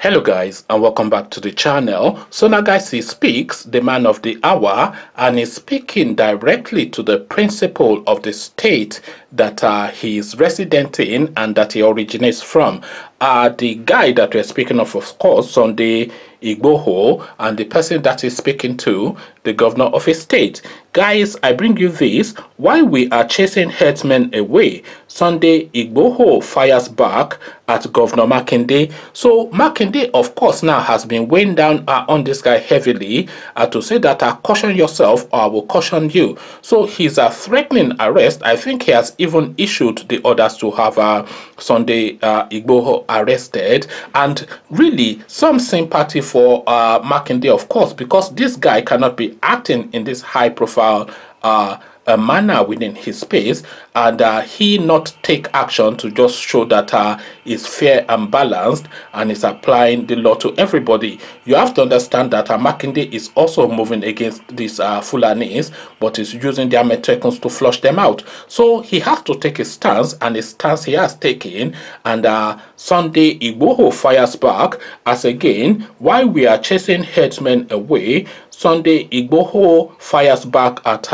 Hello guys, and welcome back to the channel. So now guys, he speaks, the man of the hour, and he's speaking directly to the principal of the state that he is resident in and that he originates from. The guy that we're speaking of course, Sunday Igboho, and the person that is speaking to, the governor of a state. Guys, I bring you this while we are chasing herdsmen away. Sunday Igboho fires back at Governor Makinde. So Makinde, of course, now has been weighing down on this guy heavily to say that caution yourself or I will caution you. So he's threatening arrest. I think he has even issued the orders to have Sunday Igboho arrested, and really some sympathy for Makinde, of course, because this guy cannot be acting in this high profile a manner within his space, and he not take action to just show that is fair and balanced and is applying the law to everybody. You have to understand that Makinde is also moving against these Fulanis, but is using their metekons to flush them out. So he has to take a stance, and a stance he has taken, and Sunday Igboho fires back as again, while we are chasing herdsmen away, Sunday Igboho fires back at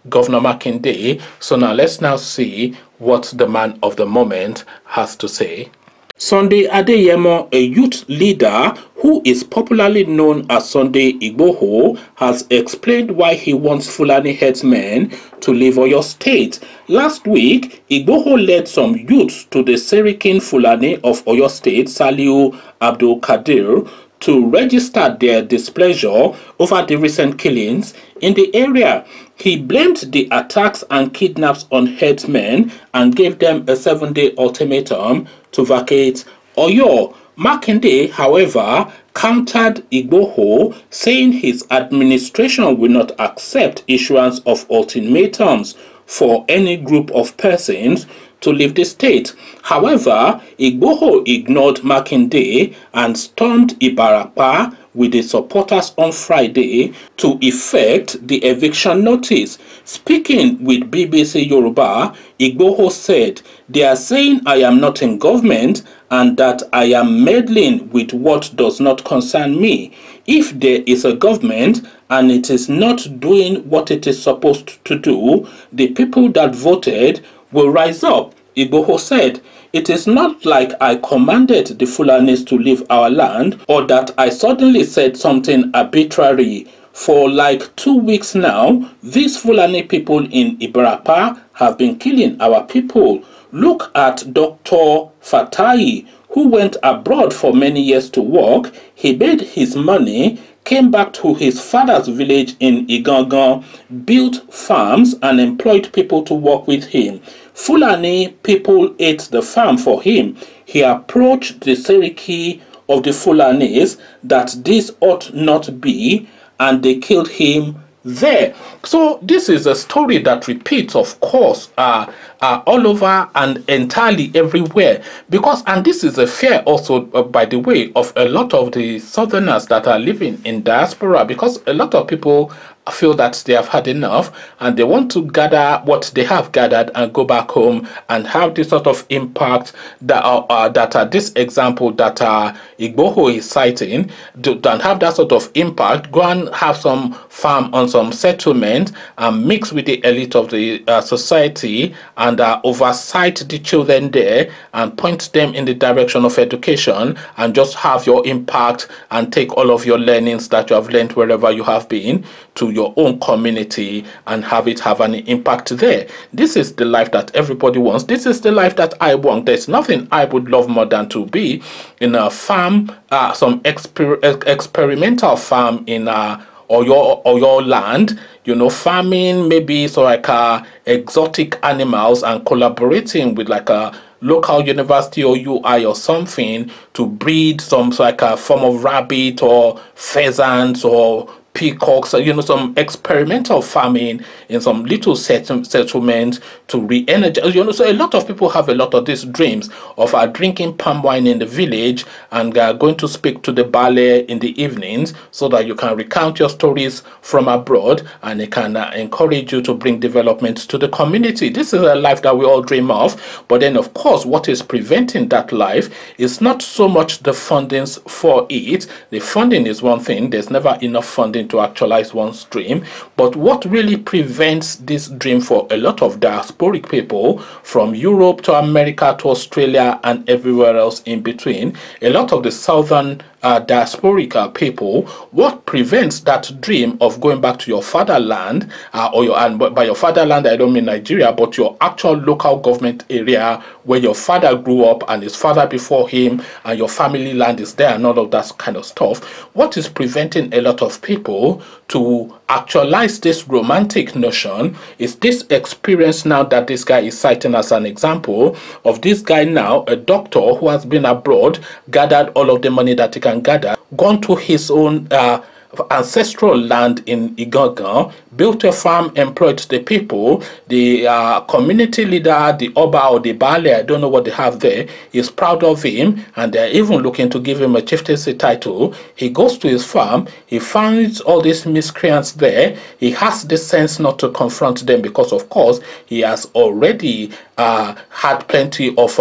Governor Makinde. So now let's now see what the man of the moment has to say. Sunday Adeyemo, a youth leader who is popularly known as Sunday Igboho, has explained why he wants Fulani herdsmen to leave Oyo State. Last week, Igboho led some youths to the Serikin Fulani of Oyo State, Saliu Abdul Kadir, to register their displeasure over the recent killings in the area. He blamed the attacks and kidnaps on herdsmen and gave them a 7-day ultimatum to vacate Oyo. Makinde, however, countered Igboho, saying his administration will not accept issuance of ultimatums for any group of persons to leave the state. However, Igboho ignored Makinde and stormed Ibarapa with the supporters on Friday to effect the eviction notice. Speaking with BBC Yoruba, Igboho said, "They are saying I am not in government and that I am meddling with what does not concern me. If there is a government and it is not doing what it is supposed to do, the people that voted will rise up." Igboho said, "It is not like I commanded the Fulanis to leave our land or that I suddenly said something arbitrary. For like 2 weeks now, these Fulani people in Ibarapa have been killing our people. Look at Dr. Fatai, who went abroad for many years to work. He made his money, came back to his father's village in Igangan, built farms and employed people to work with him. Fulani people ate the farm for him. He approached the Seriki of the Fulanis that this ought not be, and they killed him there." So this is a story that repeats, of course, all over and entirely everywhere, because, and this is a fear also, by the way, of a lot of the southerners that are living in diaspora, because a lot of people feel that they have had enough and they want to gather what they have gathered and go back home and have this sort of impact that this example that Igboho is citing, don't have that sort of impact, go and have some farm on some settlement and mix with the elite of the society and oversight the children there and point them in the direction of education and just have your impact and take all of your learnings that you have learned wherever you have been to your own community and have it have an impact there. This is the life that everybody wants. This is the life that I want. There's nothing I would love more than to be in a farm, some experimental farm in Oyo land, you know, farming maybe so like exotic animals and collaborating with like a local university or UI or something to breed some so like a form of rabbit or pheasants or peacocks, you know, some experimental farming in some little settlements to re-energize, you know. So a lot of people have a lot of these dreams of drinking palm wine in the village and going to speak to the ballet in the evenings so that you can recount your stories from abroad, and it can encourage you to bring development to the community. This is a life that we all dream of, but then of course what is preventing that life is not so much the fundings for it. The funding is one thing, there's never enough funding to actualize one's dream, but what really prevents this dream for a lot of diasporic people from Europe to America to Australia and everywhere else in between, a lot of the southern diasporic people, what prevents that dream of going back to your fatherland, and by your fatherland I don't mean Nigeria, but your actual local government area where your father grew up and his father before him, and your family land is there and all of that kind of stuff. What is preventing a lot of people to actualize this romantic notion is this experience now that this guy is citing as an example of this guy now, a doctor who has been abroad, gathered all of the money that he can gather, gone to his own ancestral land in Igboho, built a farm, employed the people, the community leader, the Oba or the Bale, I don't know what they have there, is proud of him, and they're even looking to give him a chieftaincy title. He goes to his farm, he finds all these miscreants there, he has the sense not to confront them because of course he has already had plenty of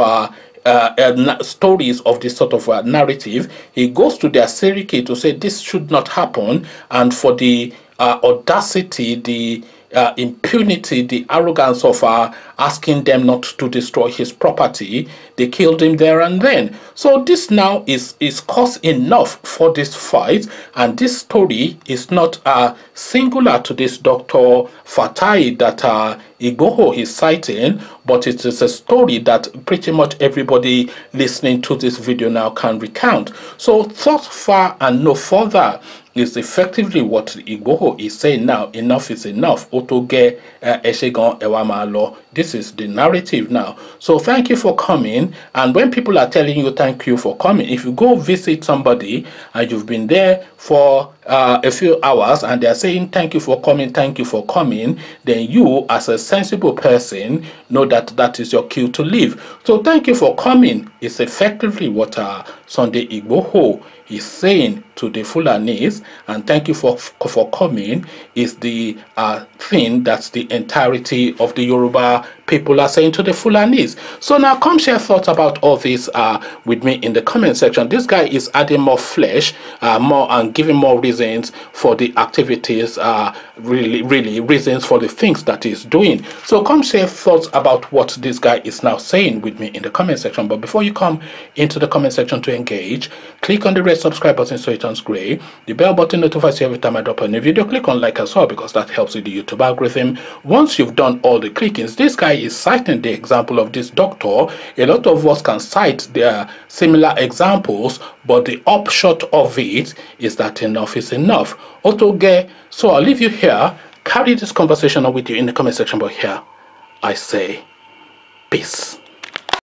stories of this sort of narrative. He goes to their Seriki to say this should not happen, and for the audacity, the impunity, the arrogance of asking them not to destroy his property, they killed him there and then. So this now is cause enough for this fight, and this story is not singular to this Dr. Fatai that Igboho is citing, but it is a story that pretty much everybody listening to this video now can recount. So thus far and no further is effectively what Igboho is saying now. Enough is enough. Otoge eshegon ewamalo. This is the narrative now. So thank you for coming. And when people are telling you thank you for coming, if you go visit somebody and you've been there for a few hours and they're saying thank you for coming, then you as a sensible person know that that is your cue to leave. So thank you for coming is effectively what Sunday Igboho is saying to the Fulanis, and thank you for coming is the thing that's the entirety of the Yoruba people are saying to the Fulanis. So now come share thoughts about all this with me in the comment section. This guy is adding more flesh, more and giving more reasons for the activities, really reasons for the things that he's doing. So come share thoughts about what this guy is now saying with me in the comment section. But before you come into the comment section to engage, click on the red subscribe button so it turns gray. The bell button notifies you every time I drop a new video. Click on like as well because that helps with the YouTube algorithm. Once you've done all the clickings, this guy is citing the example of this doctor. A lot of us can cite their similar examples, but the upshot of it is that enough is enough. Otoge. So I'll leave you here. Carry this conversation on with you in the comment section, but here I say peace.